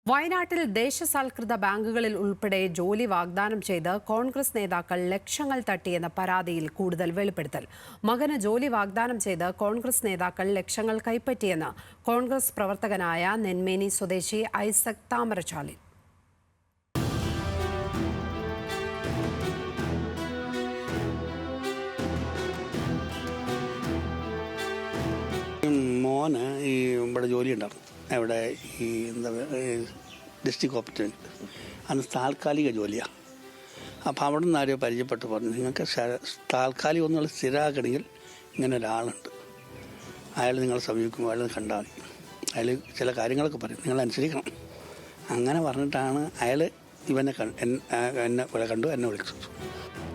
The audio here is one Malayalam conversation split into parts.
വയനാട്ടിൽ ദേശസാൽകൃത ബാങ്കുകളിൽ ഉൾപ്പെടെ ജോലി വാഗ്ദാനം ചെയ്ത് കോൺഗ്രസ് നേതാക്കൾ ലക്ഷങ്ങൾ തട്ടിയെന്ന പരാതിയിൽ കൂടുതൽ വെളിപ്പെടുത്തൽ. മകന് ജോലി വാഗ്ദാനം ചെയ്ത് കോൺഗ്രസ് നേതാക്കൾ ലക്ഷങ്ങൾ കൈപ്പറ്റിയെന്ന് കോൺഗ്രസ് പ്രവർത്തകനായ നെന്മേനി സ്വദേശി ഐസക് താമരശാലി. മോന് ഇവിടെ ജോലി ഉണ്ടായിരുന്നു. ഇവിടെ ഈ ഡിസ്ട്രിക്ട് കോപ്പറേറ്റീവ് അന്ന് താൽക്കാലിക ജോലിയാണ്. അപ്പോൾ അവിടെ നിന്ന് ആരെയോ പരിചയപ്പെട്ട് പറഞ്ഞു, നിങ്ങൾക്ക് താൽക്കാലികം ഒന്നുള്ള സ്ഥിരമാക്കണമെങ്കിൽ ഇങ്ങനെ ഒരാളുണ്ട്, അയാൾ നിങ്ങളെ സമീപിക്കുമ്പോൾ അയാൾ കണ്ടാൽ മതി, അയാൾ ചില കാര്യങ്ങളൊക്കെ പറയും, നിങ്ങൾ അനുസരിക്കണം. അങ്ങനെ പറഞ്ഞിട്ടാണ് അയാൾ എന്നെ കണ്ടു, എന്നെ വിളിച്ചു.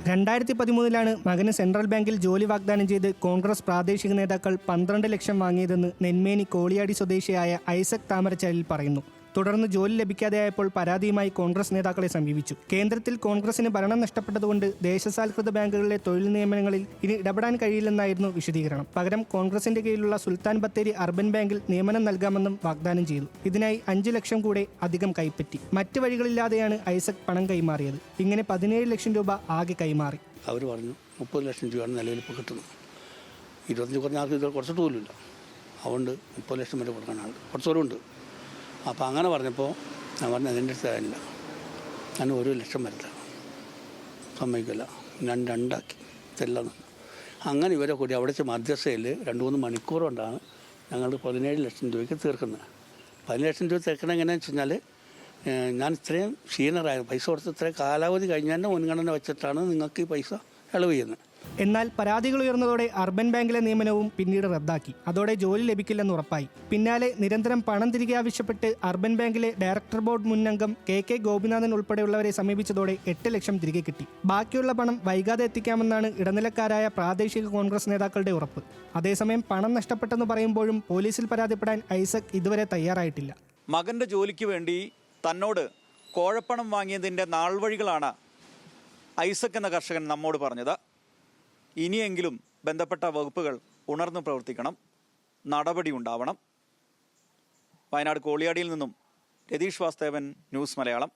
2013 മകന് സെൻട്രൽ ബാങ്കിൽ ജോലി വാഗ്ദാനം ചെയ്ത് കോൺഗ്രസ് പ്രാദേശിക നേതാക്കൾ 12 ലക്ഷം വാങ്ങിയതെന്ന് നെന്മേനി കോളിയാടി സ്വദേശിയായ ഐസക് താമരശാലിൽ പറയുന്നു. തുടർന്ന് ജോലി ലഭിക്കാതെയായപ്പോൾ പരാതിയുമായി കോൺഗ്രസ് നേതാക്കളെ സമീപിച്ചു. കേന്ദ്രത്തിൽ കോൺഗ്രസിന് ഭരണം നഷ്ടപ്പെട്ടതുകൊണ്ട് ദേശസാൽകൃത ബാങ്കുകളിലെ തൊഴിൽ നിയമനങ്ങളിൽ ഇനി ഇടപെടാൻ കഴിയില്ലെന്നായിരുന്നു വിശദീകരണം. പകരം കോൺഗ്രസിന്റെ കീഴിലുള്ള സുൽത്താൻ ബത്തേരി അർബൻ ബാങ്കിൽ നിയമനം നൽകാമെന്നും വാഗ്ദാനം ചെയ്തു. ഇതിനായി 5 ലക്ഷം കൂടെ അധികം കൈപ്പറ്റി. മറ്റ് വഴികളില്ലാതെയാണ് ഐസക് പണം കൈമാറിയത്. ഇങ്ങനെ 17 ലക്ഷം രൂപ ആകെ കൈമാറി. അവർ പറഞ്ഞു 30 ലക്ഷം രൂപയാണ് നിലവിൽ ഇപ്പോൾ കിട്ടുന്നത്. 25 കുറഞ്ഞ ആൾക്ക് ഇത് കുറച്ചിട്ട് പോലുമില്ല. അതുകൊണ്ട് 30 ലക്ഷം വരെ കൊടുക്കാൻ ആൾ കുറച്ചവരുണ്ട്. അപ്പോൾ അങ്ങനെ പറഞ്ഞപ്പോൾ ഞാൻ പറഞ്ഞു, അതിൻ്റെ അടുത്ത് കാര്യമില്ല, ഞാൻ 1 ലക്ഷം വരത്തില്ല, സമ്മതിക്കില്ല, ഞാൻ 2 ആക്കി ഇതെല്ലാം. അങ്ങനെ ഇവരെ കൂടി അവിടെ മധ്യസ്ഥയിൽ 2-3 മണിക്കൂർ കൊണ്ടാണ് ഞങ്ങൾ 17 ലക്ഷം രൂപയ്ക്ക് തീർക്കുന്നത്. 17 ലക്ഷം രൂപ തീർക്കണം എങ്ങനെയാണെന്ന് വെച്ച് കഴിഞ്ഞാൽ, ഞാൻ ഇത്രയും ക്ഷീണരായ പൈസ കൊടുത്ത് ഇത്രയും കാലാവധി കഴിഞ്ഞതിൻ്റെ മുൻഗണന വെച്ചിട്ടാണ് നിങ്ങൾക്ക് ഈ പൈസ ഇളവ് ചെയ്യുന്നത്. എന്നാൽ പരാതികൾ ഉയർന്നതോടെ അർബൻ ബാങ്കിലെ നിയമനവും പിന്നീട് റദ്ദാക്കി. അതോടെ ജോലി ലഭിക്കില്ലെന്ന് ഉറപ്പായി. പിന്നാലെ നിരന്തരം പണം തിരികെ ആവശ്യപ്പെട്ട് അർബൻ ബാങ്കിലെ ഡയറക്ടർ ബോർഡ് മുൻ അംഗം കെ ഗോപിനാഥൻ ഉൾപ്പെടെയുള്ളവരെ സമീപിച്ചതോടെ 8 ലക്ഷം തിരികെ കിട്ടി. ബാക്കിയുള്ള പണം വൈകാതെ എത്തിക്കാമെന്നാണ് ഇടനിലക്കാരായ പ്രാദേശിക കോൺഗ്രസ് നേതാക്കളുടെ ഉറപ്പ്. അതേസമയം പണം നഷ്ടപ്പെട്ടെന്ന് പറയുമ്പോഴും പോലീസിൽ പരാതിപ്പെടാൻ ഐസക് ഇതുവരെ തയ്യാറായിട്ടില്ല. മകന്റെ ജോലിക്ക് വേണ്ടി തന്നോട് കോഴപ്പണം വാങ്ങിയതിൻ്റെ നാൾവഴികളാണ് ഐസക് എന്ന കർഷകൻ നമ്മോട് പറഞ്ഞത്. ഇനിയെങ്കിലും ബന്ധപ്പെട്ട വകുപ്പുകൾ ഉണർന്നു പ്രവർത്തിക്കണം, നടപടി ഉണ്ടാവണം. വയനാട് കോളിയാടിയിൽ നിന്നും രതീഷ് വാസ്തവൻ, ന്യൂസ് മലയാളം.